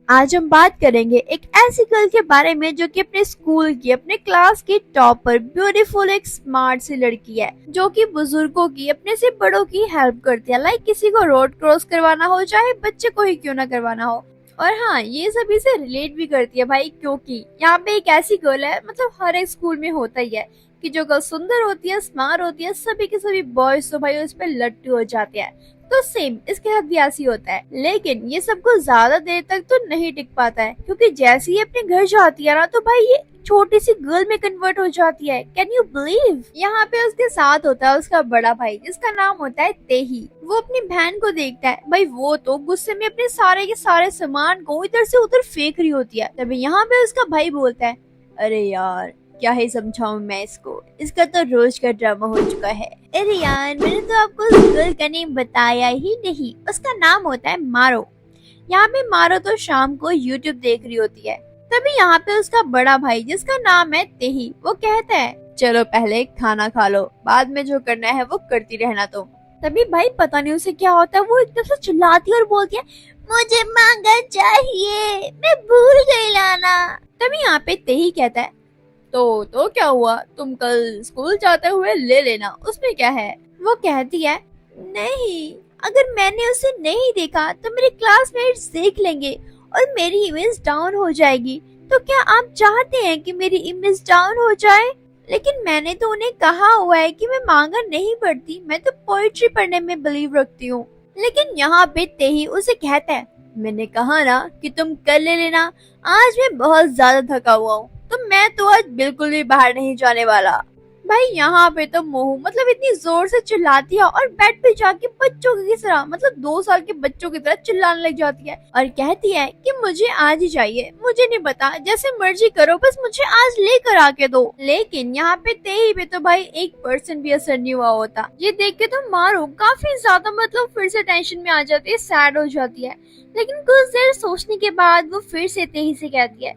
आज हम बात करेंगे एक ऐसी गर्ल के बारे में जो कि अपने स्कूल की, अपने क्लास की टॉपर, ब्यूटीफुल, एक स्मार्ट सी लड़की है जो कि बुजुर्गों की, अपने से बड़ों की हेल्प करती है। लाइक किसी को रोड क्रॉस करवाना हो, चाहे बच्चे को ही क्यों ना करवाना हो। और हाँ, ये सभी से रिलेट भी करती है भाई, क्योंकि यहाँ पे एक ऐसी गर्ल है, मतलब हर एक स्कूल में होता ही है कि जो गर्ल सुंदर होती है, स्मार्ट होती है, सभी के सभी बॉयज तो भाई उस पर लट्टू हो जाते हैं। तो सेम इसके साथ भी ऐसी होता है, लेकिन ये सबको ज्यादा देर तक तो नहीं टिक पाता है, क्योंकि जैसे ही अपने घर जाती है ना, तो भाई ये छोटी सी गर्ल में कन्वर्ट हो जाती है। Can you believe? यहाँ पे उसके साथ होता है उसका बड़ा भाई, जिसका नाम होता है तेही। वो अपनी बहन को देखता है भाई, वो तो गुस्से में अपने सारे के सारे सामान को इधर से उधर फेंक रही होती है। तभी यहाँ पे उसका भाई बोलता है, अरे यार क्या ही समझाऊं मैं इसको, इसका तो रोज का ड्रामा हो चुका है। अरे यार, मैंने तो आपको उस गर्ल का नेम बताया ही नहीं, उसका नाम होता है मारो। यहाँ पे मारो तो शाम को यूट्यूब देख रही होती है। तभी यहाँ पे उसका बड़ा भाई, जिसका नाम है तेही, वो कहता है, चलो पहले खाना खा लो, बाद में जो करना है वो करती रहना तुम। तभी भाई पता नहीं उसे क्या होता है, वो एकदम से चिल्लाती है और बोलती है, मुझे मांगा चाहिए, मैं भूल गई लाना। तभी यहाँ पे तेही कहता है, तो क्या हुआ, तुम कल स्कूल जाते हुए ले लेना, उसमें क्या है। वो कहती है, नहीं, अगर मैंने उसे नहीं देखा तो मेरे क्लासमेट्स देख लेंगे और मेरी इमेज डाउन हो जाएगी। तो क्या आप चाहते हैं कि मेरी इमेज डाउन हो जाए? लेकिन मैंने तो उन्हें कहा हुआ है कि मैं मांगा नहीं पढ़ती, मैं तो पोइट्री पढ़ने में बिलीव रखती हूँ। लेकिन यहाँ पे तेही उसे कहता है, मैंने कहा ना कि तुम कल ले लेना, आज मैं बहुत ज्यादा थका हुआ हूँ, तो मैं तो आज बिल्कुल भी बाहर नहीं जाने वाला। भाई यहाँ पे तो मोहू मतलब इतनी जोर से चिल्लाती है और बेड पे जाके बच्चों की तरह, मतलब 2 साल के बच्चों की तरह चिल्लाने लग जाती है और कहती है कि मुझे आज ही चाहिए, मुझे नहीं पता, जैसे मर्जी करो, बस मुझे आज लेकर आके दो। लेकिन यहाँ पे तेही पे तो भाई 1% भी असर नहीं हुआ होता। ये देख के तो मारो काफी ज्यादा मतलब फिर से टेंशन में आ जाती है, सैड हो जाती है। लेकिन कुछ देर सोचने के बाद वो फिर से तेही से कहती है,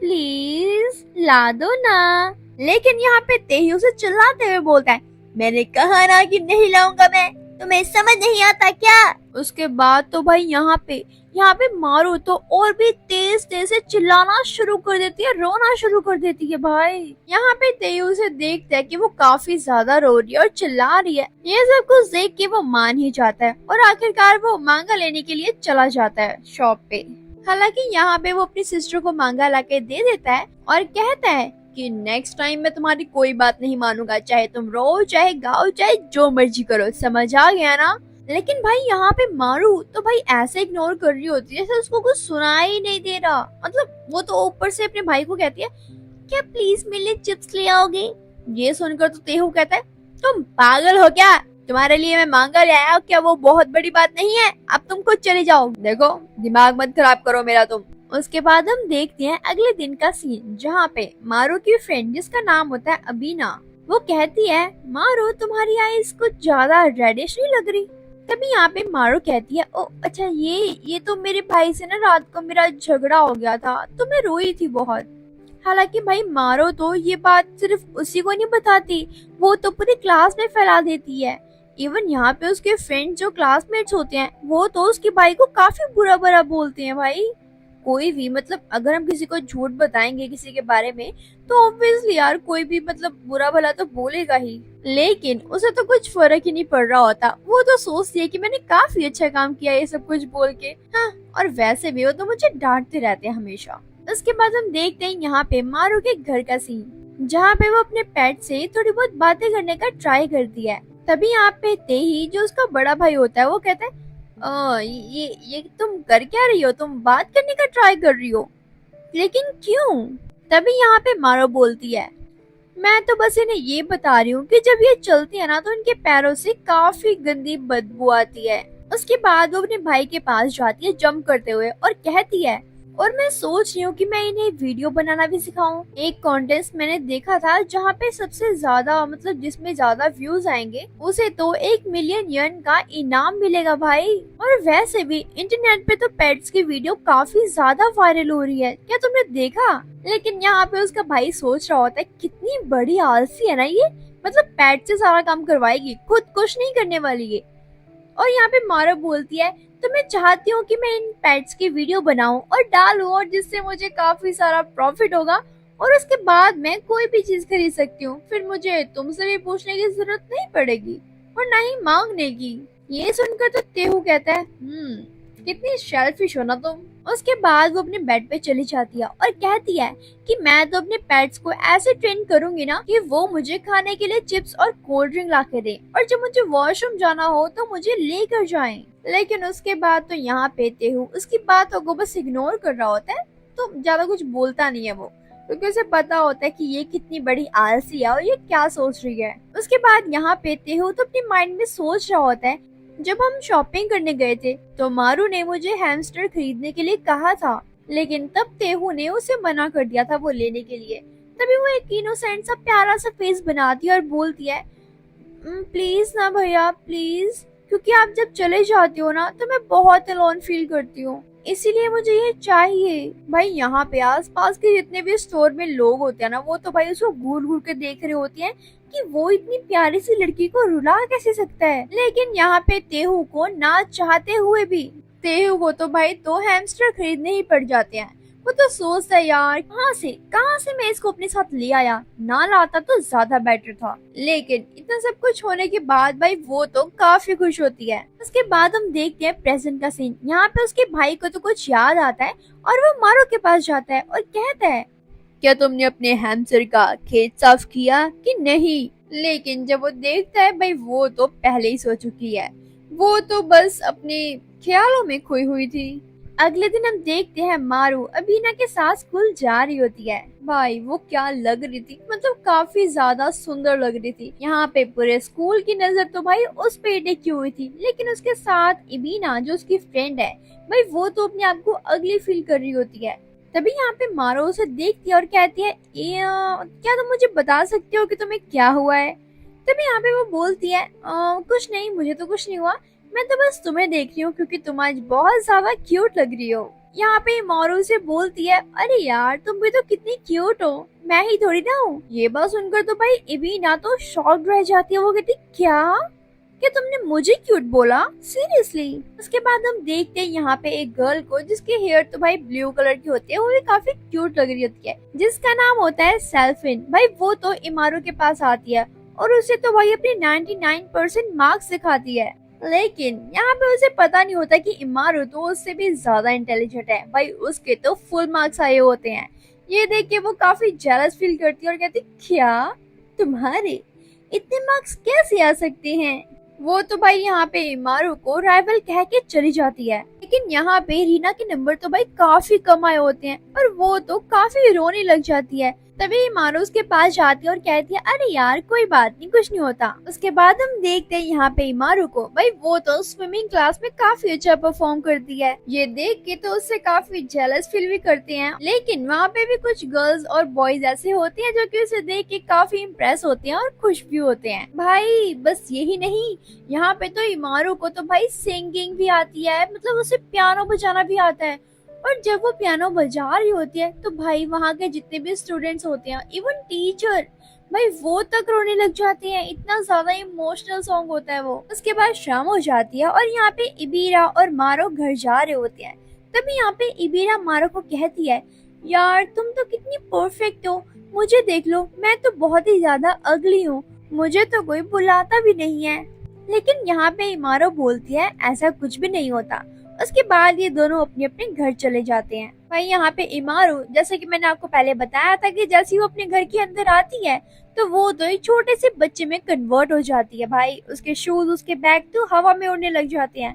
प्लीज ला दो ना। लेकिन यहाँ पे तेही उसे चिल्लाते हुए बोलता है, मैंने कहा ना कि नहीं लाऊंगा मैं, तुम्हें समझ नहीं आता क्या? उसके बाद तो भाई यहाँ पे मारू तो और भी तेज तेज से चिल्लाना शुरू कर देती है, रोना शुरू कर देती है। भाई यहाँ पे तेही उसे देखता है कि वो काफी ज्यादा रो रही है और चिल्ला रही है। ये सब कुछ देख के वो मान ही जाता है और आखिरकार वो मांगा लेने के लिए चला जाता है शॉप पे। हालांकि यहाँ पे वो अपनी सिस्टर को मांगा लाके दे देता है और कहता है कि नेक्स्ट टाइम मैं तुम्हारी कोई बात नहीं मानूंगा, चाहे तुम रो, चाहे गाओ, चाहे जो मर्जी करो, समझ आ गया ना? लेकिन भाई यहाँ पे मारू तो भाई ऐसे इग्नोर कर रही होती है जैसे उसको कुछ सुनाई ही नहीं दे रहा। मतलब वो तो ऊपर से अपने भाई को कहती है, क्या प्लीज मेरे लिए चिप्स ले आओगे? ये सुनकर तो तेहू कहता है, तुम पागल हो क्या, तुम्हारे लिए मैं मांगा ले आया, क्या वो बहुत बड़ी बात नहीं है? अब तुम खुद चले जाओ, देखो दिमाग मत खराब करो मेरा तुम। उसके बाद हम देखते हैं अगले दिन का सीन, जहाँ पे मारू की फ्रेंड, जिसका नाम होता है अबीना, वो कहती है, मारू तुम्हारी आईज कुछ ज्यादा रेडिश नहीं लग रही? तभी यहाँ पे मारू कहती है, ओ अच्छा, ये तो मेरे भाई से ना रात को मेरा झगड़ा हो गया था, तो मैं रोई थी बहुत। हालांकि भाई मारो तो ये बात सिर्फ उसी को नहीं बताती, वो तो पूरी क्लास में फैला देती है। इवन यहाँ पे उसके फ्रेंड जो क्लासमेट्स होते हैं, वो तो उसके भाई को काफी बुरा बुरा बोलते हैं। भाई कोई भी मतलब अगर हम किसी को झूठ बताएंगे किसी के बारे में, तो ऑब्वियसली यार कोई भी मतलब बुरा भला तो बोलेगा ही। लेकिन उसे तो कुछ फर्क ही नहीं पड़ रहा होता, वो तो सोचती है कि मैंने काफी अच्छा काम किया ये सब कुछ बोल के। हाँ, और वैसे भी वो तो मुझे डांटते रहते हैं हमेशा। उसके बाद हम देखते हैं यहाँ पे मारू के घर का सीन, जहाँ पे वो अपने पेट से थोड़ी बहुत बातें करने का ट्राई करती है। तभी यहाँ पे तेही, जो उसका बड़ा भाई होता है, वो कहता है, ये तुम कर क्या रही हो, तुम बात करने का ट्राई कर रही हो, लेकिन क्यों? तभी यहाँ पे मारो बोलती है, मैं तो बस इन्हें ये बता रही हूँ कि जब ये चलती है ना, तो इनके पैरों से काफी गंदी बदबू आती है। उसके बाद वो अपने भाई के पास जाती है जंप करते हुए और कहती है, और मैं सोच रही हूँ कि मैं इन्हें वीडियो बनाना भी सिखाऊं। एक कॉन्टेस्ट मैंने देखा था जहाँ पे सबसे ज्यादा मतलब जिसमें ज्यादा व्यूज आएंगे उसे तो 1 मिलियन येन का इनाम मिलेगा भाई। और वैसे भी इंटरनेट पे तो पेट्स की वीडियो काफी ज्यादा वायरल हो रही है, क्या तुमने देखा? लेकिन यहाँ पे उसका भाई सोच रहा होता है, कितनी बड़ी आलसी है ना ये, मतलब पेट से सारा काम करवाएगी, खुद कुछ नहीं करने वाली है। और यहाँ पे मारो बोलती है, तो मैं चाहती हूँ कि मैं इन पेट्स की वीडियो बनाऊं और डालूं, और जिससे मुझे काफी सारा प्रॉफिट होगा और उसके बाद मैं कोई भी चीज खरीद सकती हूँ। फिर मुझे तुमसे भी पूछने की जरूरत नहीं पड़ेगी और ना ही मांगने की। ये सुनकर तो तेहू कहता है, कितनी शेल्फिश हो ना तुम। उसके बाद वो अपने बेड पे चली जाती है और कहती है कि मैं तो अपने पेट्स को ऐसे ट्रेन करूंगी ना कि वो मुझे खाने के लिए चिप्स और कोल्ड ड्रिंक ला के दे, और जब मुझे वॉशरूम जाना हो तो मुझे लेकर जाएं। लेकिन उसके बाद तो यहाँ पे तेहू उसकी बातों को बस इग्नोर कर रहा होता है, तो ज्यादा कुछ बोलता नहीं है वो, क्योंकि उसे पता होता है कि ये कितनी बड़ी आलसी है और ये क्या सोच रही है। उसके बाद यहाँ पे तेहू तो अपने माइंड में सोच रहा होता है, जब हम शॉपिंग करने गए थे तो मारू ने मुझे हैमस्टर खरीदने के लिए कहा था, लेकिन तब तेहू ने उसे मना कर दिया था वो लेने के लिए। तभी वो एक इनोसेंट सा प्यारा सा फेस बनाती है और बोलती है, प्लीज ना भैया प्लीज, क्योंकि आप जब चले जाते हो ना तो मैं बहुत अलोन फील करती हूँ, इसीलिए मुझे ये चाहिए। भाई यहाँ पे आसपास के जितने भी स्टोर में लोग होते हैं ना, वो तो भाई उसको घूर घूर के देख रहे होते हैं कि वो इतनी प्यारी सी लड़की को रुला कैसे सकता है। लेकिन यहाँ पे तेहू को ना चाहते हुए भी तेहू को तो भाई 2 हैमस्टर खरीदने ही पड़ जाते हैं। वो तो सोचता है, यार कहाँ से मैं इसको अपने साथ ले आया, ना लाता तो ज्यादा बेटर था। लेकिन इतना सब कुछ होने के बाद भाई वो तो काफी खुश होती है। उसके बाद हम देखते हैं प्रेजेंट का सीन। यहाँ पे उसके भाई को तो कुछ याद आता है और वो मारू के पास जाता है और कहता है, क्या तुमने अपने हैमस्टर का खेत साफ किया कि नहीं? लेकिन जब वो देखता है भाई वो तो पहले ही सो चुकी है, वो तो बस अपने ख्यालों में खोई हुई थी। अगले दिन हम देखते हैं मारू अबीना के साथ स्कूल जा रही होती है। भाई वो क्या लग रही थी, मतलब काफी ज्यादा सुंदर लग रही थी। यहाँ पे पूरे स्कूल की नजर तो भाई उस पे टिकी हुई थी, लेकिन उसके साथ इबीना जो उसकी फ्रेंड है भाई वो तो अपने आप को अगली फील कर रही होती है। तभी यहाँ पे मारू उसे देखती है और कहती है, क्या तुम मुझे बता सकते हो कि तुम्हें क्या हुआ है? तभी यहाँ पे वो बोलती है, कुछ नहीं, मुझे तो कुछ नहीं हुआ, मैं तो बस तुम्हें देख रही हूँ क्योंकि तुम आज बहुत ज्यादा क्यूट लग रही हो। यहाँ पे मारू से बोलती है, अरे यार तुम भी तो कितनी क्यूट हो, मैं ही थोड़ी ना हूँ। ये बात सुनकर तो भाई इबीना तो शॉक्ड रह जाती है। वो कहती, क्या तुमने मुझे क्यूट बोला, सीरियसली? उसके बाद हम देखते हैं यहाँ पे एक गर्ल को जिसके हेयर तो भाई ब्लू कलर की होती है, वो भी काफी क्यूट लग रही होती है, जिसका नाम होता है सेल्फिन। भाई वो तो इमारू के पास आती है और उसे तो भाई अपने 99% मार्क्स दिखाती है। लेकिन यहाँ पे उसे पता नहीं होता कि इमारू तो उससे भी ज्यादा इंटेलिजेंट है। भाई उसके तो फुल मार्क्स आए होते हैं। ये देख के वो काफी जेलस फील करती है और कहती, क्या तुम्हारे इतने मार्क्स कैसे आ सकते हैं? वो तो भाई यहाँ पे इमारू को राइवल कह के चली जाती है। लेकिन यहाँ पे रीना के नंबर तो भाई काफी कम आए होते हैं और वो तो काफी रोने लग जाती है। तभी इमारू उसके पास जाती है और कहती है, अरे यार कोई बात नहीं, कुछ नहीं होता। उसके बाद हम देखते हैं यहाँ पे इमारू को, भाई वो तो स्विमिंग क्लास में काफी अच्छा परफॉर्म करती है। ये देख के तो उससे काफी जेलस फील भी करते हैं। लेकिन वहाँ पे भी कुछ गर्ल्स और बॉयज ऐसे होते हैं जो कि उसे देख के काफी इम्प्रेस होते हैं और खुश भी होते हैं। भाई बस यही नहीं, यहाँ पे तो इमारू को तो भाई सिंगिंग भी आती है, मतलब उसे पियानो बजाना भी आता है। और जब वो पियानो बजा रही होती है तो भाई वहाँ के जितने भी स्टूडेंट्स होते हैं, इवन टीचर, भाई वो तक रोने लग जाते हैं। इतना ज्यादा इमोशनल सॉन्ग होता है वो। उसके बाद शाम हो जाती है और यहाँ पे इबीरा और मारो घर जा रहे होते हैं। तभी यहाँ पे इबीरा मारो को कहती है, यार तुम तो कितनी परफेक्ट हो, मुझे देख लो, मैं तो बहुत ही ज्यादा अगली हूँ, मुझे तो कोई बुलाता भी नहीं है। लेकिन यहाँ पे इमारो बोलती है, ऐसा कुछ भी नहीं होता। उसके बाद ये दोनों अपने अपने घर चले जाते हैं। भाई यहाँ पे इमारू, जैसे कि मैंने आपको पहले बताया था कि जैसे ही वो अपने घर के अंदर आती है तो वो तो एक छोटे से बच्चे में कन्वर्ट हो जाती है। भाई उसके शूज, उसके बैग तो हवा में उड़ने लग जाते हैं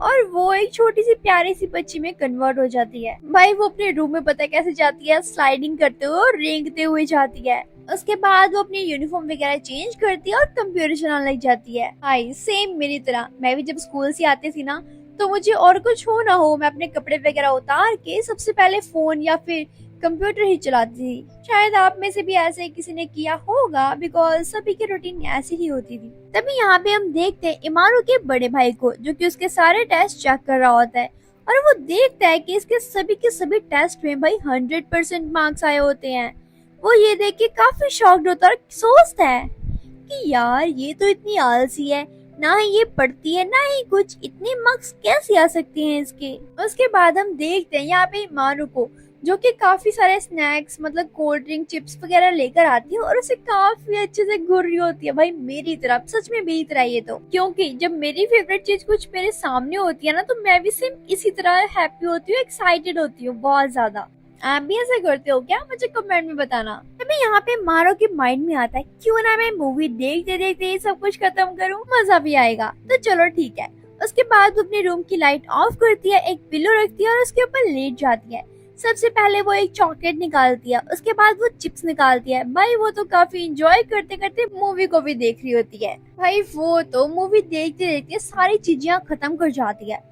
और वो एक छोटी सी प्यारी सी बच्ची में कन्वर्ट हो जाती है। भाई वो अपने रूम में पता कैसे जाती है, स्लाइडिंग करते हुए और रेंगते हुए जाती है। उसके बाद वो अपनी यूनिफॉर्म वगैरह चेंज करती है और कंप्यूटर चलाने लग जाती है। भाई सेम मेरी तरह, मैं भी जब स्कूल से आती थी ना तो मुझे और कुछ हो ना हो, मैं अपने कपड़े वगैरह उतार के सबसे पहले फोन या फिर कंप्यूटर ही चलाती थी। शायद आप में से भी ऐसे किसी ने किया होगा, बिकॉज सभी की रूटीन ऐसी ही होती थी। तभी यहाँ पे हम देखते हैं इमारू के बड़े भाई को, जो कि उसके सारे टेस्ट चेक कर रहा होता है और वो देखता है कि इसके सभी के सभी टेस्ट में भाई 100% मार्क्स आए होते हैं। वो ये देख के काफी शॉक्ड होता है और सोचता है कि यार ये तो इतनी आलसी है, ना ही ये पढ़ती है ना ही कुछ, इतने मार्क्स कैसे आ सकते हैं इसके। उसके बाद हम देखते हैं यहाँ पे मारू को, जो कि काफी सारे स्नैक्स मतलब कोल्ड ड्रिंक चिप्स वगैरह लेकर आती है और उसे काफी अच्छे से घूर रही होती है। भाई मेरी तरह, सच में मेरी तरह ये तो, क्योंकि जब मेरी फेवरेट चीज कुछ मेरे सामने होती है ना, तो मैं भी सेम इसी तरह हैप्पी होती हूँ, एक्साइटेड होती हूँ बहुत ज्यादा। आप भी ऐसा करते हो क्या? मुझे कमेंट में बताना। तभी यहाँ पे मारो के माइंड में आता है क्यों ना मैं मूवी देखते देखते ये सब कुछ खत्म करूँ, मजा भी आएगा। तो चलो ठीक है। उसके बाद वो अपने रूम की लाइट ऑफ करती है, एक पिलो रखती है और उसके ऊपर लेट जाती है। सबसे पहले वो एक चॉकलेट निकालती है, उसके बाद वो चिप्स निकालती है। भाई वो तो काफी इंजॉय करते करते मूवी को भी देख रही होती है। भाई वो तो मूवी देखते देखते सारी चीजें खत्म कर जाती है।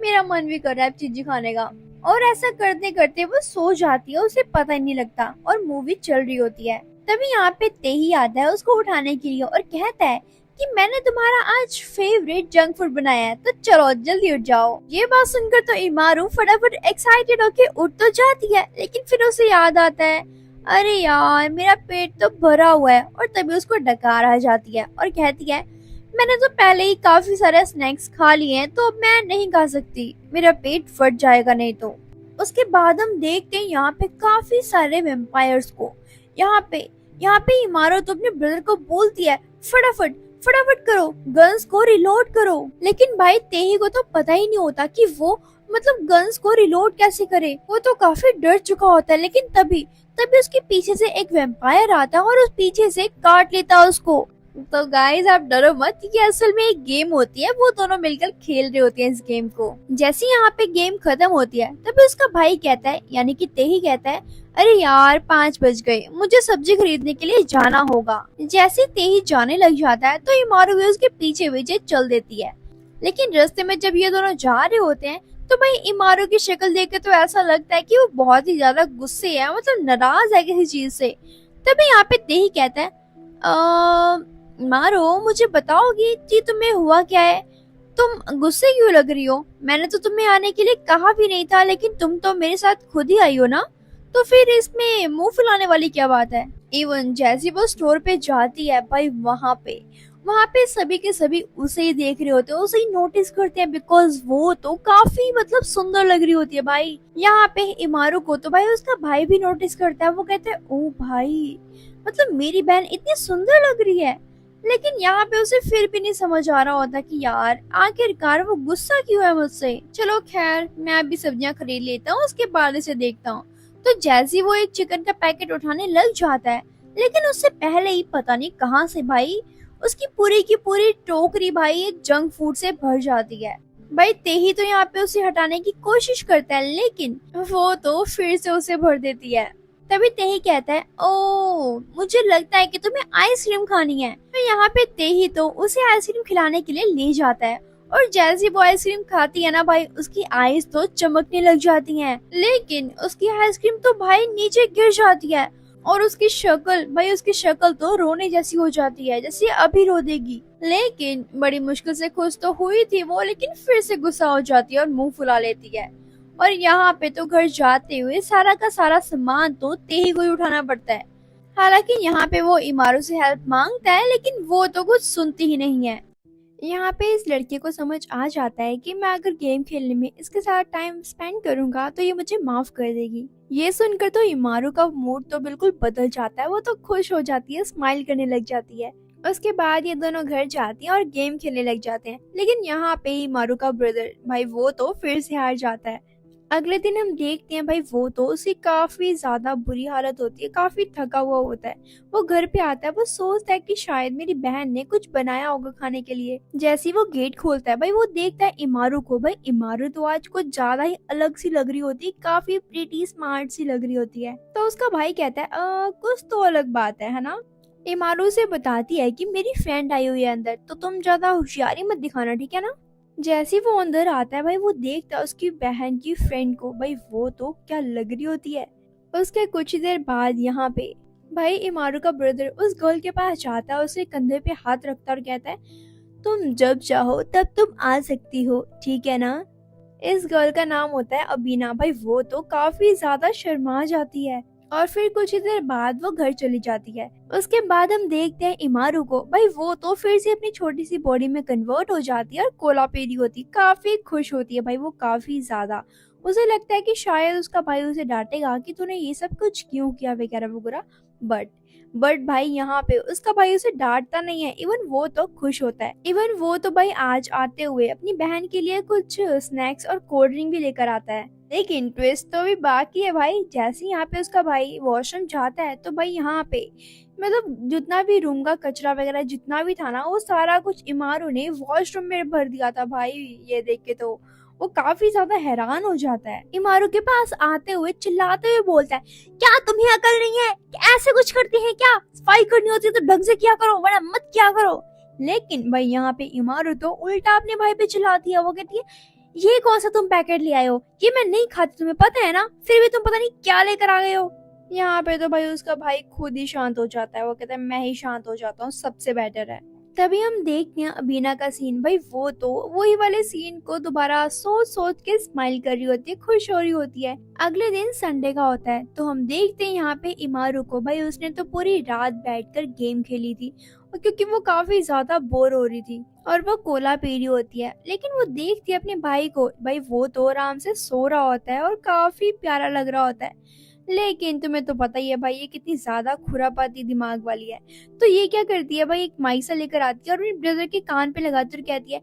मेरा मन भी कर रहा है चीजें खाने का। और ऐसा करते करते वो सो जाती है, उसे पता ही नहीं लगता और मूवी चल रही होती है। तभी यहाँ पे तेही आता है उसको उठाने के लिए और कहता है कि मैंने तुम्हारा आज फेवरेट जंक फूड बनाया है, तो चलो जल्दी उठ जाओ। ये बात सुनकर तो इमारू फटाफट एक्साइटेड होके उठ तो जाती है, लेकिन फिर उसे याद आता है अरे यार मेरा पेट तो भरा हुआ है। और तभी उसको डकार आ जाती है और कहती है मैंने तो पहले ही काफी सारे स्नैक्स खा लिए हैं, तो अब मैं नहीं खा सकती, मेरा पेट फट जाएगा नहीं तो। उसके बाद हम देखते हैं यहाँ पे काफी सारे वेम्पायर्स को। यहाँ पे इमारत तो अपने ब्रदर को बोलती है फटाफट फटाफट करो, गन्स को रिलोड करो। लेकिन भाई तेही को तो पता ही नहीं होता कि वो मतलब गन्स को रिलोड कैसे करे। वो तो काफी डर चुका होता है, लेकिन तभी उसके पीछे से एक वेम्पायर आता है और उस पीछे से काट लेता है उसको। तो गाइस आप डरो मत, ये असल में एक गेम होती है, वो दोनों मिलकर खेल रहे होते हैं इस गेम को। जैसे यहाँ पे गेम खत्म होती है तभी उसका भाई कहता है यानी कि तेही कहता है अरे यार 5 बज गए, मुझे सब्जी खरीदने के लिए जाना होगा। जैसे तेही जाने लग जाता है तो इमारू भी उसके पीछे पीछे चल देती है। लेकिन रास्ते में जब ये दोनों जा रहे होते हैं तो भाई इमारू की शक्ल देख के तो ऐसा लगता है कि वो बहुत ही ज्यादा गुस्से है, मतलब नाराज है किसी चीज से। तभी यहाँ पे तेही कहता है मारो मुझे बताओगी कि तुम्हें हुआ क्या है, तुम गुस्से क्यों लग रही हो? मैंने तो तुम्हें आने के लिए कहा भी नहीं था, लेकिन तुम तो मेरे साथ खुद ही आई हो ना, तो फिर इसमें मुंह फुलाने वाली क्या बात है? इवन जैसी वो स्टोर पे जाती है भाई वहाँ पे सभी के सभी उसे ही देख रहे होते हैं, उसे ही नोटिस करते हैं, बिकॉज वो तो काफी मतलब सुंदर लग रही होती है। भाई यहाँ पे इमारू को तो भाई उसका भाई भी नोटिस करता है। वो कहता है ओ भाई मतलब मेरी बहन इतनी सुंदर लग रही है। लेकिन यहाँ पे उसे फिर भी नहीं समझ आ रहा होता कि यार आखिरकार वो गुस्सा क्यों है मुझसे। चलो खैर मैं अभी सब्जियां खरीद लेता हूँ, उसके बाद इसे देखता हूँ। तो जैसे वो एक चिकन का पैकेट उठाने लग जाता है, लेकिन उससे पहले ही पता नहीं कहाँ से भाई उसकी पूरी की पूरी टोकरी भाई एक जंक फूड से भर जाती है। भाई तेही तो यहाँ पे उसे हटाने की कोशिश करता है, लेकिन वो तो फिर से उसे भर देती है। तभी तेही कहता है ओ मुझे लगता है कि तुम्हें आइसक्रीम खानी है। तो यहाँ पे तेही तो उसे आइसक्रीम खिलाने के लिए ले जाता है और जैसे वो आइसक्रीम खाती है ना भाई उसकी आईज तो चमकने लग जाती हैं। लेकिन उसकी आइसक्रीम तो भाई नीचे गिर जाती है और उसकी शक्ल तो रोने जैसी हो जाती है, जैसे अभी रो देगी। लेकिन बड़ी मुश्किल से खुश तो हुई थी वो, लेकिन फिर से गुस्सा हो जाती है और मुंह फुला लेती है। और यहाँ पे तो घर जाते हुए सारा का सारा सामान तो तेही को ही उठाना पड़ता है। हालांकि यहाँ पे वो इमारू से हेल्प मांगता है, लेकिन वो तो कुछ सुनती ही नहीं है। यहाँ पे इस लड़के को समझ आ जाता है कि मैं अगर गेम खेलने में इसके साथ टाइम स्पेंड करूंगा तो ये मुझे माफ कर देगी। ये सुनकर तो इमारू का मूड तो बिल्कुल बदल जाता है, वो तो खुश हो जाती है, स्माइल करने लग जाती है। उसके बाद ये दोनों घर जाती हैं और गेम खेलने लग जाते हैं। लेकिन यहाँ पे इमारू का ब्रदर भाई वो तो फिर से हार जाता है। अगले दिन हम देखते हैं भाई वो तो उसकी काफी ज्यादा बुरी हालत होती है, काफी थका हुआ होता है। वो घर पे आता है, वो सोचता है कि शायद मेरी बहन ने कुछ बनाया होगा खाने के लिए। जैसे ही वो गेट खोलता है भाई वो देखता है इमारू को। भाई इमारू तो आज कुछ ज्यादा ही अलग सी लग रही होती है, काफी प्रीटी स्मार्ट सी लग रही होती है। तो उसका भाई कहता है कुछ तो अलग बात है ना। इमारू से बताती है कि मेरी फ्रेंड आई हुई है अंदर, तो तुम ज्यादा होशियारी मत दिखाना, ठीक है ना। जैसे वो अंदर आता है भाई वो देखता है उसकी बहन की फ्रेंड को। भाई वो तो क्या लग रही होती है। उसके कुछ देर बाद यहाँ पे भाई इमारू का ब्रदर उस गर्ल के पास जाता है, उसके कंधे पे हाथ रखता और कहता है तुम जब चाहो तब तुम आ सकती हो, ठीक है ना। इस गर्ल का नाम होता है अबीना। भाई वो तो काफी ज्यादा शर्मा जाती है और फिर कुछ ही देर बाद वो घर चली जाती है। उसके बाद हम देखते हैं इमारू को, भाई वो तो फिर से अपनी छोटी सी बॉडी में कन्वर्ट हो जाती है और कोलापेरी होती है, काफी खुश होती है भाई वो, काफी ज्यादा। उसे लगता है कि शायद उसका भाई उसे डांटेगा कि तूने ये सब कुछ क्यों किया वगैरह वगैरह, बट भाई यहाँ पे उसका भाई उसे डांटता नहीं है, इवन वो तो खुश होता है। इवन वो तो भाई आज आते हुए अपनी बहन के लिए कुछ स्नैक्स और कोल्ड ड्रिंक भी लेकर आता है। लेकिन ट्विस्ट तो भी बाकी है भाई, जैसे यहाँ पे उसका भाई वॉशरूम जाता है तो भाई यहाँ पे मतलब जितना भी रूम का कचरा वगैरह जितना भी था ना, वो सारा कुछ इमारू ने वॉशरूम में भर दिया था भाई। ये देख के तो वो काफी ज्यादा हैरान हो जाता है। इमारू के पास आते हुए चिल्लाते हुए बोलता है, क्या तुम्हें अकल नहीं है, ऐसे कुछ करती है क्या, सफाई करनी होती है तो ढंग से किया करो वरना मत किया करो। लेकिन भाई यहाँ पे इमारू तो उल्टा अपने भाई पे चिल्लाती है। वो कहती है, ये कौन सा तुम पैकेट ले आए हो, ये मैं नहीं खाती, तुम्हें पता है ना, फिर भी तुम पता नहीं क्या लेकर आ गए हो। यहाँ पे तो भाई उसका भाई खुद ही शांत हो जाता है। वो कहता है, मैं ही शांत हो जाता हूँ, सबसे बेटर है। तभी हम देखते हैं अबीना का सीन, भाई वो तो वही वाले सीन को दोबारा सोच सोच के स्माइल कर रही होती है, खुश हो रही होती है। अगले दिन संडे का होता है तो हम देखते हैं यहाँ पे इमारू को, भाई उसने तो पूरी रात बैठकर गेम खेली थी और क्योंकि वो काफी ज्यादा बोर हो रही थी और वो कोला पी रही होती है। लेकिन वो देखती है अपने भाई को, भाई वो तो आराम से सो रहा होता है और काफी प्यारा लग रहा होता है। लेकिन तुम्हें तो पता ही है भाई ये कितनी ज्यादा खुरापाती दिमाग वाली है। तो ये क्या करती है भाई, एक माइसा लेकर आती है और अपने ब्रदर के कान पे लगाती और कहती है,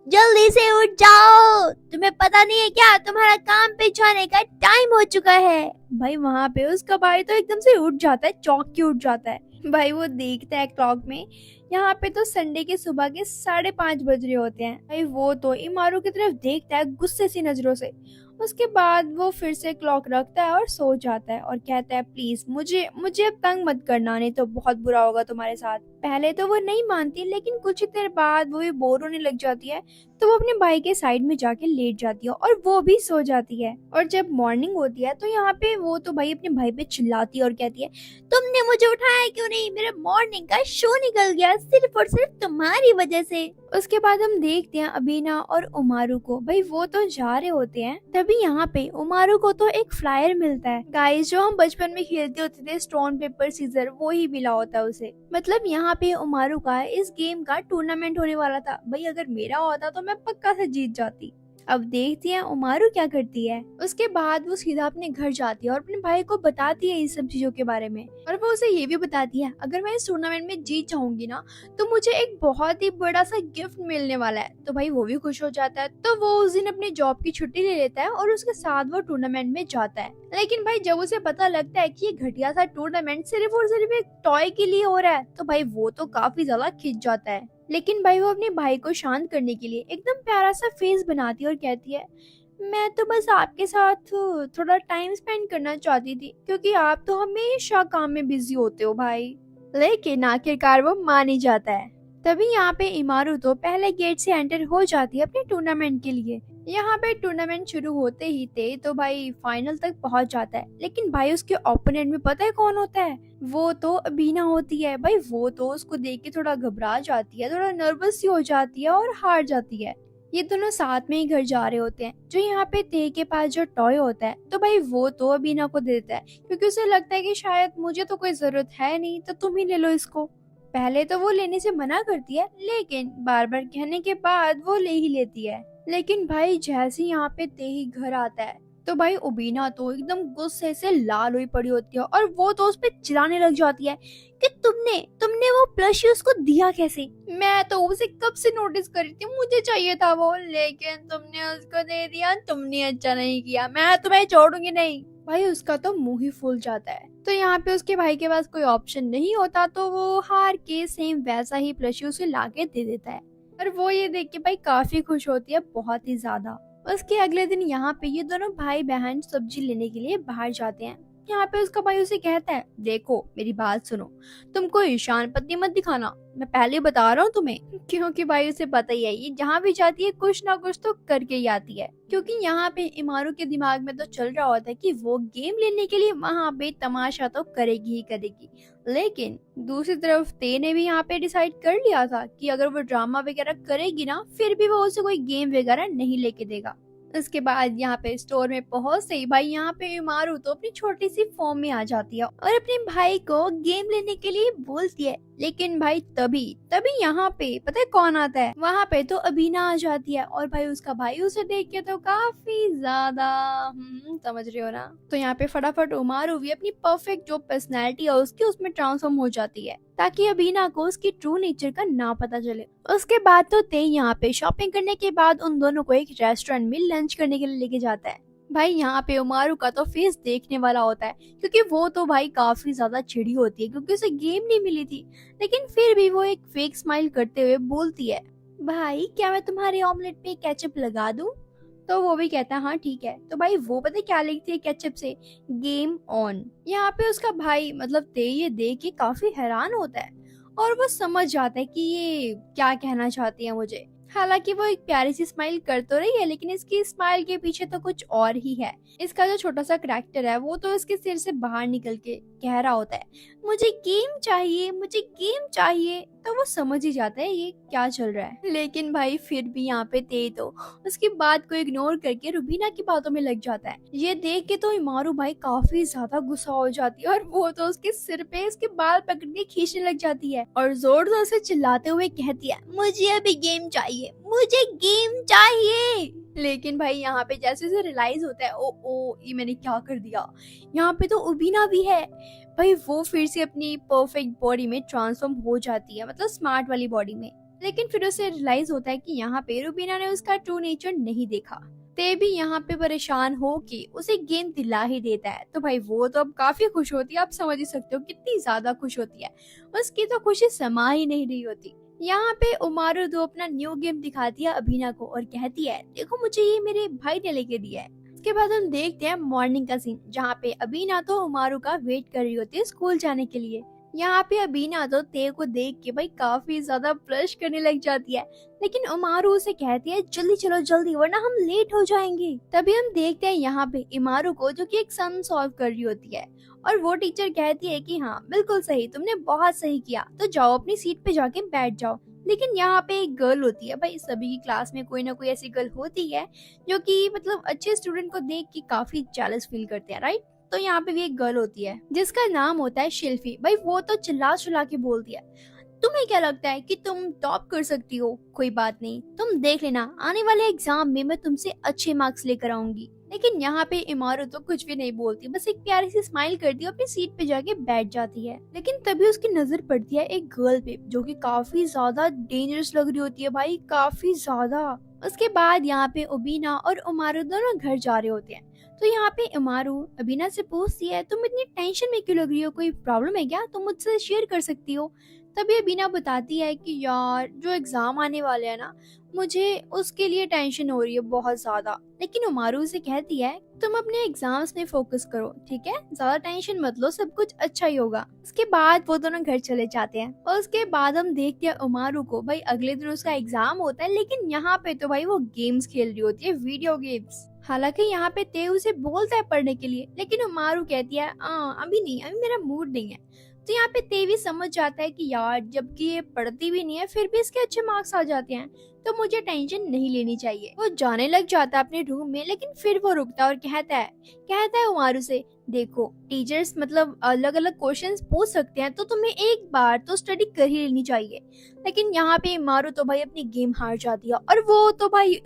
जल्दी से उठ जाओ, तुम्हें पता नहीं है क्या, तुम्हारा काम पे जाने का टाइम हो चुका है। भाई वहाँ पे उसका भाई तो एकदम से उठ जाता है, चौंक के उठ जाता है। भाई वो देखता है क्लॉक में, यहाँ पे तो संडे के सुबह के 5:30 बज रहे होते हैं। भाई वो तो इमारू की तरफ देखता है गुस्से सी नजरों से। उसके बाद वो फिर से क्लॉक रखता है और सो जाता है और कहता है, प्लीज मुझे मुझे अब तंग मत करना, नहीं तो बहुत बुरा होगा तुम्हारे साथ। पहले तो वो नहीं मानती, लेकिन कुछ ही देर बाद वो भी बोर होने लग जाती है तो वो अपने भाई के साइड में जाके लेट जाती है और वो भी सो जाती है। और जब मॉर्निंग होती है तो यहाँ पे वो तो भाई अपने भाई पे चिल्लाती है और कहती है, तुमने मुझे उठाया क्यों नहीं, मेरा मॉर्निंग का शो निकल गया सिर्फ और सिर्फ तुम्हारी वजह से। उसके बाद हम देखते हैं अबीना और उमारू को, भाई वो तो जा रहे होते हैं। तभी यहाँ पे उमारू को तो एक फ्लायर मिलता है, गाइस जो हम बचपन में खेलते होते थे स्टोन पेपर सीजर, वो ही मिला होता है उसे। मतलब यहाँ पे उमारू का इस गेम का टूर्नामेंट होने वाला था। भाई अगर मेरा होता तो मैं पक्का से जीत जाती। अब देखती हैं उमारू क्या करती है। उसके बाद वो सीधा अपने घर जाती है और अपने भाई को बताती है इस सब चीजों के बारे में। और वो उसे ये भी बताती है, अगर मैं इस टूर्नामेंट में जीत जाऊंगी ना तो मुझे एक बहुत ही बड़ा सा गिफ्ट मिलने वाला है। तो भाई वो भी खुश हो जाता है। तो वो उस दिन अपनी जॉब की छुट्टी ले लेता है और उसके साथ वो टूर्नामेंट में जाता है। लेकिन भाई जब उसे पता लगता है कि ये घटिया सा टूर्नामेंट सिर्फ और सिर्फ एक टॉय के लिए हो रहा है तो भाई वो तो काफी ज्यादा खिंच जाता है। लेकिन भाई वो अपने भाई को शांत करने के लिए एकदम प्यारा सा फेस बनाती है और कहती है, मैं तो बस आपके साथ थोड़ा टाइम स्पेंड करना चाहती थी क्योंकि आप तो हमेशा काम में बिजी होते हो भाई। लेकिन आखिरकार वो मान ही जाता है। तभी यहाँ पे इमारू तो पहले गेट से एंटर हो जाती है अपने टूर्नामेंट के लिए। यहाँ पे टूर्नामेंट शुरू होते ही थे तो भाई फाइनल तक पहुंच जाता है। लेकिन भाई उसके ओपोनेंट में पता है कौन होता है, वो तो अबीना होती है। भाई वो तो उसको देख के थोड़ा घबरा जाती है, थोड़ा नर्वस सी हो जाती है और हार जाती है। ये दोनों साथ में ही घर जा रहे होते हैं। जो यहाँ पे ते के पास जो टॉय होता है तो भाई वो तो अबीना को देता है क्योंकि उसे लगता है कि शायद मुझे तो कोई जरूरत है नहीं तो तुम ही ले लो इसको। पहले तो वो लेने से मना करती है लेकिन बार बार कहने के बाद वो ले ही लेती है। लेकिन भाई जैसे यहाँ पे तेही घर आता है तो भाई उबीना तो एकदम गुस्से से लाल हुई पड़ी होती है और वो तो उस पे चिल्लाने लग जाती है कि तुमने तुमने वो प्लश उसको दिया कैसे, मैं तो उसे कब से नोटिस कर रही थी, मुझे चाहिए था वो, लेकिन तुमने उसको दे दिया, तुमने अच्छा नहीं किया, मैं तुम्हें छोड़ूंगी नहीं। भाई उसका तो मुंह ही फूल जाता है। तो यहाँ पे उसके भाई के पास कोई ऑप्शन नहीं होता तो वो हार के सेम वैसा ही प्लशी उसे लाके दे देता है और वो ये देख के भाई काफी खुश होती है, बहुत ही ज्यादा। उसके अगले दिन यहाँ पे ये दोनों भाई बहन सब्जी लेने के लिए बाहर जाते हैं। यहाँ पे उसका भाई उसे कहता है, देखो मेरी बात सुनो, तुम कोई ईशान पत्नी मत दिखाना, मैं पहले बता रहा हूँ तुम्हें। क्योंकि भाई उसे पता ही है ये जहाँ भी जाती है कुछ ना कुछ तो करके ही आती है। क्योंकि यहाँ पे इमारू के दिमाग में तो चल रहा होता है कि वो गेम लेने के लिए वहाँ पे तमाशा तो करेगी ही करेगी। लेकिन दूसरी तरफ ते ने भी यहाँ पे डिसाइड कर लिया था कि अगर वो ड्रामा वगैरह करेगी ना फिर भी वो उसे कोई गेम वगैरह नहीं लेके देगा। उसके बाद यहाँ पे स्टोर में पहुंचते ही भाई यहाँ पे उमारू तो अपनी छोटी सी फॉर्म में आ जाती है और अपने भाई को गेम लेने के लिए बोलती है। लेकिन भाई तभी तभी यहाँ पे पता है कौन आता है, वहाँ पे तो अबीना आ जाती है और भाई उसका भाई उसे देख के तो काफी ज्यादा समझ रहे हो ना। तो यहाँ पे फटाफट उमारू भी अपनी परफेक्ट जो पर्सनैलिटी है उसकी उसमें ट्रांसफॉर्म हो जाती है ताकि अबीना को उसकी ट्रू नेचर का ना पता चले। उसके बाद तो ते यहाँ पे शॉपिंग करने के बाद उन दोनों को एक रेस्टोरेंट में लंच करने के लिए लेके जाता है। भाई यहाँ पे उमारू का तो फेस देखने वाला होता है क्योंकि वो तो भाई काफी ज्यादा चिड़ी होती है क्योंकि उसे गेम नहीं मिली थी, लेकिन फिर भी वो एक फेक स्माइल करते हुए बोलती है, भाई क्या मैं तुम्हारे ऑमलेट पे केचप लगा दूं? तो वो भी कहता है हाँ ठीक है। तो भाई वो पता क्या लिखती है केचप से, गेम ऑन। यहाँ पे उसका भाई मतलब ते ये देख के काफी हैरान होता है और वो समझ जाता है कि ये क्या कहना चाहती है मुझे। हालांकि वो एक प्यारी सी स्माइल कर तो रही है लेकिन इसकी स्माइल के पीछे तो कुछ और ही है। इसका जो छोटा सा करैक्टर है वो तो इसके सिर से बाहर निकल के कह रहा होता है, मुझे गेम चाहिए, मुझे गेम चाहिए। तो वो समझ ही जाता है ये क्या चल रहा है। लेकिन भाई फिर भी यहाँ पे ते तो उसकी बात को इग्नोर करके रुबीना की बातों में लग जाता है। ये देख के तो इमारू भाई काफी ज्यादा गुस्सा हो जाती है और वो तो उसके सिर पे इसके बाल पकड़ के खींचने लग जाती है और जोर जोर से चिल्लाते हुए कहती है, मुझे अभी गेम चाहिए, मुझे गेम चाहिए। लेकिन भाई यहाँ पे जैसे उसे रियलाइज होता है, ओ ये मैंने क्या कर दिया, यहाँ पे तो उबीना भी है। भाई वो फिर से अपनी परफेक्ट बॉडी में ट्रांसफॉर्म हो जाती है, मतलब स्मार्ट वाली बॉडी में। लेकिन फिर उसे रियलाइज होता है कि यहाँ पे रुबीना ने उसका ट्रू नेचर नहीं देखा। ते भी यहाँ पे परेशान हो के उसे गेम दिला ही देता है। तो भाई वो तो अब काफी खुश होती है, आप समझ ही सकते हो कितनी ज्यादा खुश होती है, उसकी तो खुशी समा ही नहीं रही होती। यहाँ पे उमारू दो अपना न्यू गेम दिखाती है अबीना को और कहती है, देखो मुझे ये मेरे भाई ने लेके दिया है। इसके बाद हम देखते हैं मॉर्निंग का सीन जहाँ पे अबीना तो उमारू का वेट कर रही होती है स्कूल जाने के लिए। यहाँ पे अबीना तो ते को देख के भाई काफी ज्यादा ब्लश करने लग जाती है, लेकिन उमारू उसे कहती है जल्दी चलो जल्दी वरना हम लेट हो जाएंगे। तभी हम देखते हैं यहाँ पे इमारू को जो कि एक सम सॉल्व कर रही होती है और वो टीचर कहती है कि हाँ बिल्कुल सही, तुमने बहुत सही किया, तो जाओ अपनी सीट पे जाके बैठ जाओ। लेकिन यहाँ पे एक गर्ल होती है, भाई सभी की क्लास में कोई ना कोई ऐसी गर्ल होती है जो कि मतलब अच्छे स्टूडेंट को देख के काफी जेलस फील करते हैं, राइट। तो यहाँ पे भी एक गर्ल होती है जिसका नाम होता है शिल्फी। भाई वो तो चिल्ला चिल्ला के बोलती है, तुम्हें क्या लगता है कि तुम टॉप कर सकती हो? कोई बात नहीं, तुम देख लेना, आने वाले एग्जाम में मैं तुमसे अच्छे मार्क्स लेकर आऊंगी। लेकिन यहाँ पे इमारत तो कुछ भी नहीं बोलती, बस एक प्यारी सी स्माइल करती है, अपनी सीट पे जाके बैठ जाती है। लेकिन तभी उसकी नजर पड़ती है एक गर्ल पे जो कि काफी ज्यादा डेंजरस लग रही होती है, भाई काफी ज्यादा। उसके बाद यहाँ पे उबीना और उमारू दोनों घर जा रहे होते हैं। तो यहाँ पे उमारू अबीना से पूछती है, तुम इतनी टेंशन में क्यों लग रही हो, कोई प्रॉब्लम है क्या, तुम मुझसे शेयर कर सकती हो। तभी अबीना बताती है कि यार जो एग्जाम आने वाले हैं ना, मुझे उसके लिए टेंशन हो रही है बहुत ज्यादा। लेकिन उमारू से कहती है तुम अपने एग्जाम्स में फोकस करो, ठीक है, ज्यादा टेंशन मत लो, सब कुछ अच्छा ही होगा। उसके बाद वो दोनों घर चले जाते हैं और उसके बाद हम देखते हैं उमारू को, भाई अगले दिन उसका एग्जाम होता है, लेकिन यहाँ पे तो भाई वो गेम्स खेल रही होती है, वीडियो गेम्स। हालांकि यहाँ पे ते उसे बोलता है पढ़ने के लिए, लेकिन उमारू कहती है अभी नहीं, अभी मेरा मूड नहीं है। तो यहाँ पे ते भी समझ जाता है कि यार जबकि ये पढ़ती भी नहीं है फिर भी इसके अच्छे मार्क्स आ जाते हैं, तो मुझे टेंशन नहीं लेनी चाहिए। वो जाने लग जाता है अपने रूम में, लेकिन फिर वो रुकता है और कहता है उमारू से, देखो टीचर्स मतलब अलग अलग क्वेश्चंस पूछ सकते हैं, तो तुम्हें एक बार तो स्टडी कर ही लेनी चाहिए। लेकिन यहाँ पे उमारू तो भाई अपनी गेम हार जाती है और वो तो भाई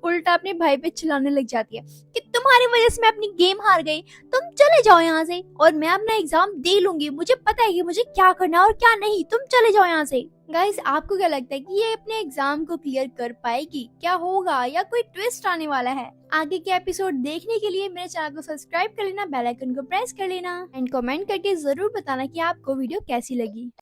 उल्टा अपने भाई पे चिल्लाने लग जाती है कि तुम्हारी वजह से मैं अपनी गेम हार गई, तुम चले जाओ यहाँ से और मैं अपना एग्जाम दे लूंगी, मुझे पता है कि मुझे क्या करना है और क्या नहीं, तुम चले जाओ यहाँ से। गाइस आपको क्या लगता है कि ये अपने एग्जाम को क्लियर कर पाएगी, क्या होगा या कोई ट्विस्ट आने वाला है? आगे के एपिसोड देखने के लिए मेरे चैनल को सब्सक्राइब कर लेना, बेल आइकन को प्रेस कर लेना एंड कमेंट करके जरूर बताना कि आपको वीडियो कैसी लगी।